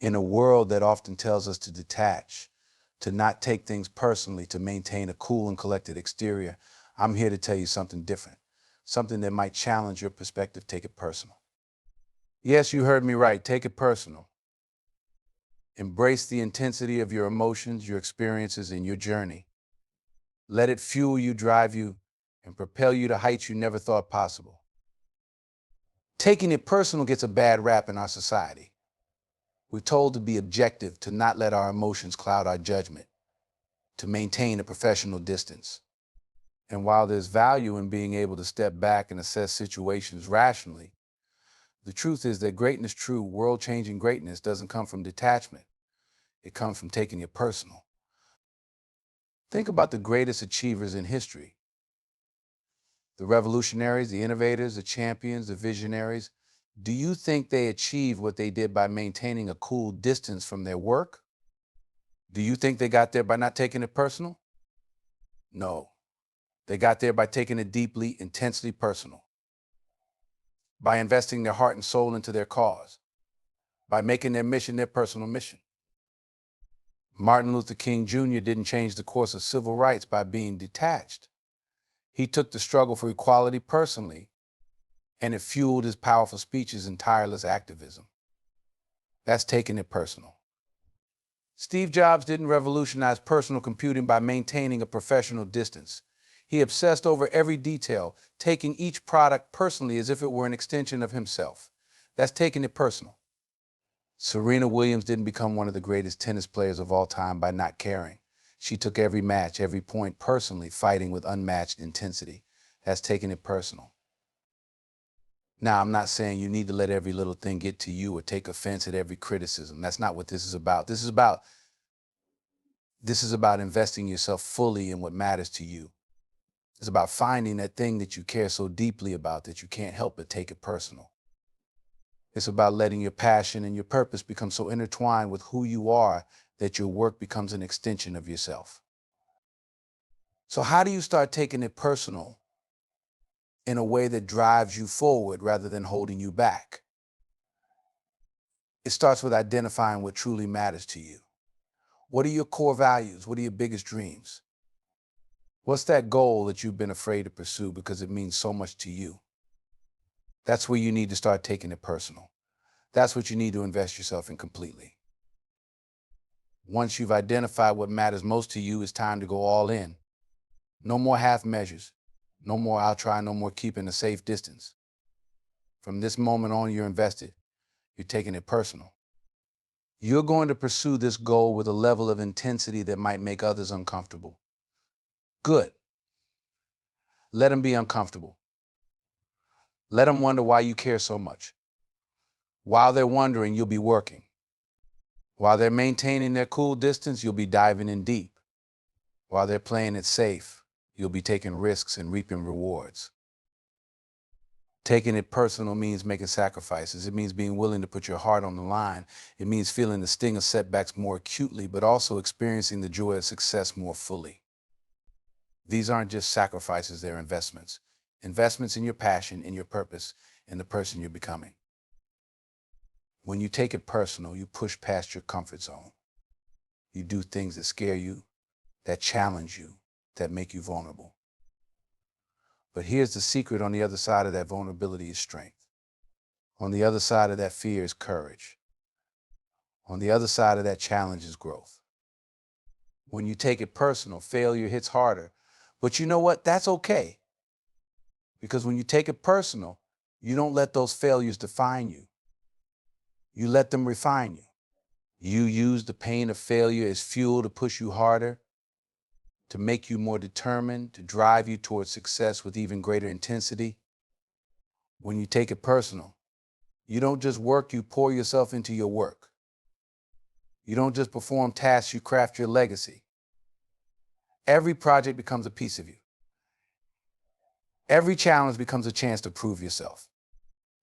In a world that often tells us to detach, to not take things personally, to maintain a cool and collected exterior, I'm here to tell you something different, something that might challenge your perspective. Take it personal. Yes, you heard me right. Take it personal. Embrace the intensity of your emotions, your experiences, and your journey. Let it fuel you, drive you, and propel you to heights you never thought possible. Taking it personal gets a bad rap in our society. We're told to be objective, to not let our emotions cloud our judgment, to maintain a professional distance. And while there's value in being able to step back and assess situations rationally, the truth is that greatness, true world-changing greatness, doesn't come from detachment. It comes from taking it personal. Think about the greatest achievers in history. The revolutionaries, the innovators, the champions, the visionaries. Do you think they achieved what they did by maintaining a cool distance from their work? Do you think they got there by not taking it personal? No. They got there by taking it deeply, intensely personal. By investing their heart and soul into their cause. By making their mission their personal mission. Martin Luther King Jr. didn't change the course of civil rights by being detached. He took the struggle for equality personally, and it fueled his powerful speeches and tireless activism. That's taking it personal. Steve Jobs didn't revolutionize personal computing by maintaining a professional distance. He obsessed over every detail, taking each product personally as if it were an extension of himself. That's taking it personal. Serena Williams didn't become one of the greatest tennis players of all time by not caring. She took every match, every point personally, fighting with unmatched intensity. That's taking it personal. Now, I'm not saying you need to let every little thing get to you or take offense at every criticism. That's not what this is about. This is about investing yourself fully in what matters to you. It's about finding that thing that you care so deeply about that you can't help but take it personal. It's about letting your passion and your purpose become so intertwined with who you are that your work becomes an extension of yourself. So how do you start taking it personal in a way that drives you forward rather than holding you back? It starts with identifying what truly matters to you. What are your core values? What are your biggest dreams? What's that goal that you've been afraid to pursue because it means so much to you? That's where you need to start taking it personal. That's what you need to invest yourself in completely. Once you've identified what matters most to you, it's time to go all in. No more half measures. No more I'll try, no more keeping a safe distance. From this moment on, you're invested. You're taking it personal. You're going to pursue this goal with a level of intensity that might make others uncomfortable. Good. Let them be uncomfortable. Let them wonder why you care so much. While they're wondering, you'll be working. While they're maintaining their cool distance, you'll be diving in deep. While they're playing it safe, you'll be taking risks and reaping rewards. Taking it personal means making sacrifices. It means being willing to put your heart on the line. It means feeling the sting of setbacks more acutely, but also experiencing the joy of success more fully. These aren't just sacrifices, they're investments. Investments in your passion, in your purpose, in the person you're becoming. When you take it personal, you push past your comfort zone. You do things that scare you, that challenge you, that make you vulnerable. But here's the secret: on the other side of that vulnerability is strength. On the other side of that fear is courage. On the other side of that challenge is growth. When you take it personal, failure hits harder. But you know what? That's okay. Because when you take it personal, you don't let those failures define you. You let them refine you. You use the pain of failure as fuel to push you harder, to make you more determined, to drive you towards success with even greater intensity. When you take it personal, you don't just work, you pour yourself into your work. You don't just perform tasks, you craft your legacy. Every project becomes a piece of you. Every challenge becomes a chance to prove yourself.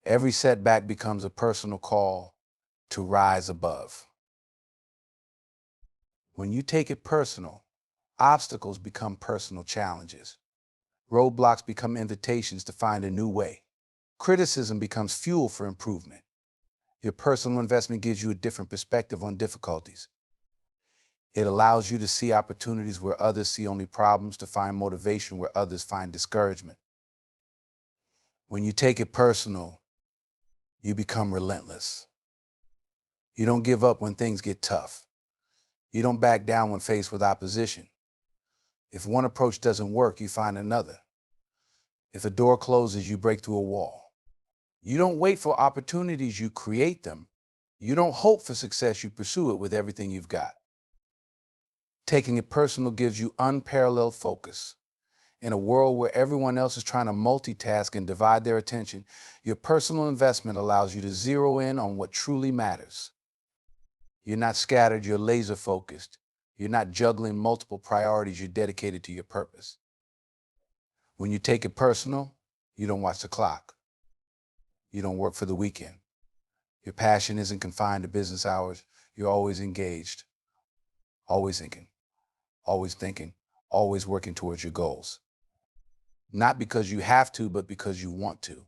Every setback becomes a personal call to rise above. When you take it personal, obstacles become personal challenges. Roadblocks become invitations to find a new way. Criticism becomes fuel for improvement. Your personal investment gives you a different perspective on difficulties. It allows you to see opportunities where others see only problems, to find motivation where others find discouragement. When you take it personal, you become relentless. You don't give up when things get tough. You don't back down when faced with opposition. If one approach doesn't work, you find another. If a door closes, you break through a wall. You don't wait for opportunities, you create them. You don't hope for success, you pursue it with everything you've got. Taking it personal gives you unparalleled focus. In a world where everyone else is trying to multitask and divide their attention, your personal investment allows you to zero in on what truly matters. You're not scattered, you're laser focused. You're not juggling multiple priorities, you're dedicated to your purpose. When you take it personal, you don't watch the clock. You don't work for the weekend. Your passion isn't confined to business hours. You're always engaged, always thinking, always working towards your goals. Not because you have to, but because you want to.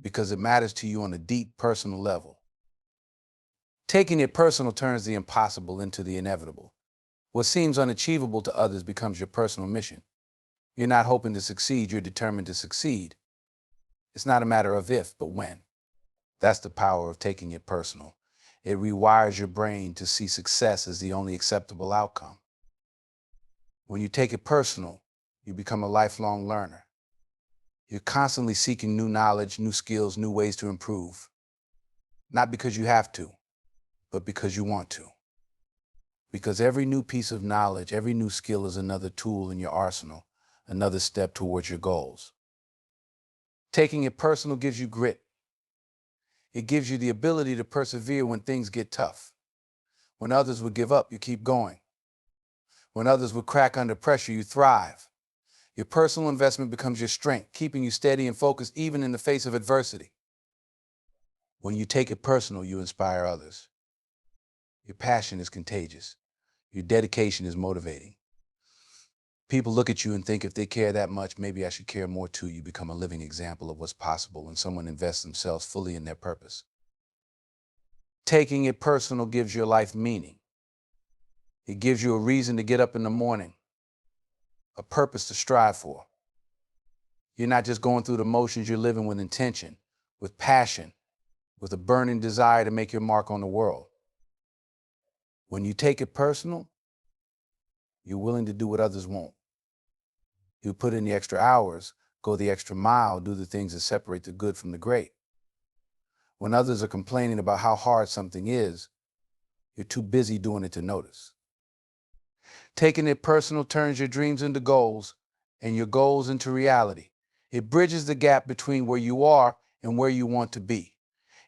Because it matters to you on a deep personal level. Taking it personal turns the impossible into the inevitable. What seems unachievable to others becomes your personal mission. You're not hoping to succeed, you're determined to succeed. It's not a matter of if, but when. That's the power of taking it personal. It rewires your brain to see success as the only acceptable outcome. When you take it personal, you become a lifelong learner. You're constantly seeking new knowledge, new skills, new ways to improve. Not because you have to, but because you want to. Because every new piece of knowledge, every new skill is another tool in your arsenal, another step towards your goals. Taking it personal gives you grit. It gives you the ability to persevere when things get tough. When others would give up, you keep going. When others would crack under pressure, you thrive. Your personal investment becomes your strength, keeping you steady and focused even in the face of adversity. When you take it personal, you inspire others. Your passion is contagious. Your dedication is motivating. People look at you and think, if they care that much, maybe I should care more too. You become a living example of what's possible when someone invests themselves fully in their purpose. Taking it personal gives your life meaning. It gives you a reason to get up in the morning, a purpose to strive for. You're not just going through the motions, you're living with intention, with passion, with a burning desire to make your mark on the world. When you take it personal, you're willing to do what others won't. You put in the extra hours, go the extra mile, do the things that separate the good from the great. When others are complaining about how hard something is, you're too busy doing it to notice. Taking it personal turns your dreams into goals and your goals into reality. It bridges the gap between where you are and where you want to be.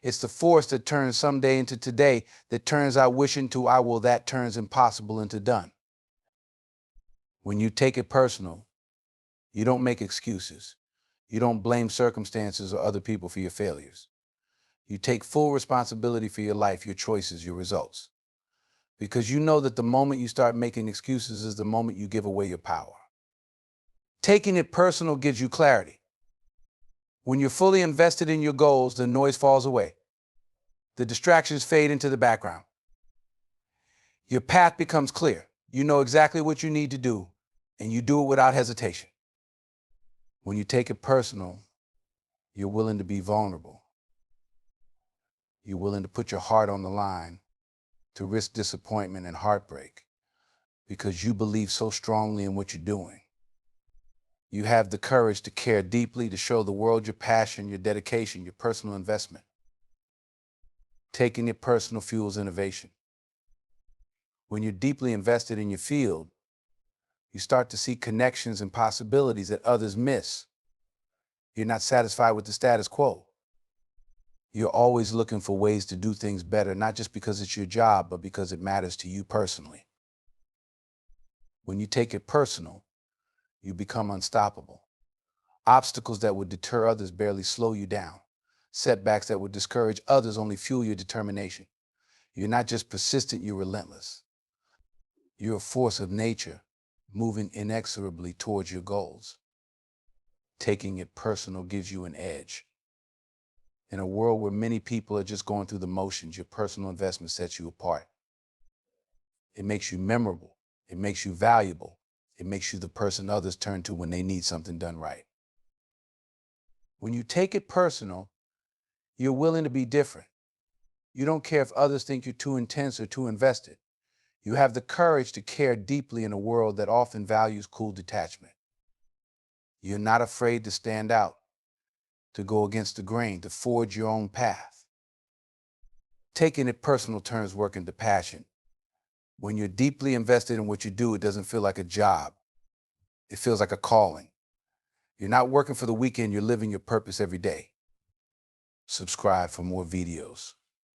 It's the force that turns someday into today, that turns I wish into I will, that turns impossible into done. When you take it personal, you don't make excuses. You don't blame circumstances or other people for your failures. You take full responsibility for your life, your choices, your results. Because you know that the moment you start making excuses is the moment you give away your power. Taking it personal gives you clarity. When you're fully invested in your goals, the noise falls away. The distractions fade into the background. Your path becomes clear. You know exactly what you need to do, and you do it without hesitation. When you take it personal, you're willing to be vulnerable. You're willing to put your heart on the line, to risk disappointment and heartbreak, because you believe so strongly in what you're doing. You have the courage to care deeply, to show the world your passion, your dedication, your personal investment. Taking it personal fuels innovation. When you're deeply invested in your field, you start to see connections and possibilities that others miss. You're not satisfied with the status quo. You're always looking for ways to do things better, not just because it's your job, but because it matters to you personally. When you take it personal, you become unstoppable. Obstacles that would deter others barely slow you down. Setbacks that would discourage others only fuel your determination. You're not just persistent, you're relentless. You're a force of nature, moving inexorably towards your goals. Taking it personal gives you an edge. In a world where many people are just going through the motions, your personal investment sets you apart. It makes you memorable. It makes you valuable. It makes you the person others turn to when they need something done right. When you take it personal, you're willing to be different. You don't care if others think you're too intense or too invested. You have the courage to care deeply in a world that often values cool detachment. You're not afraid to stand out, to go against the grain, to forge your own path. Taking it personal turns work into passion. When you're deeply invested in what you do, it doesn't feel like a job. It feels like a calling. You're not working for the weekend, you're living your purpose every day. Subscribe for more videos.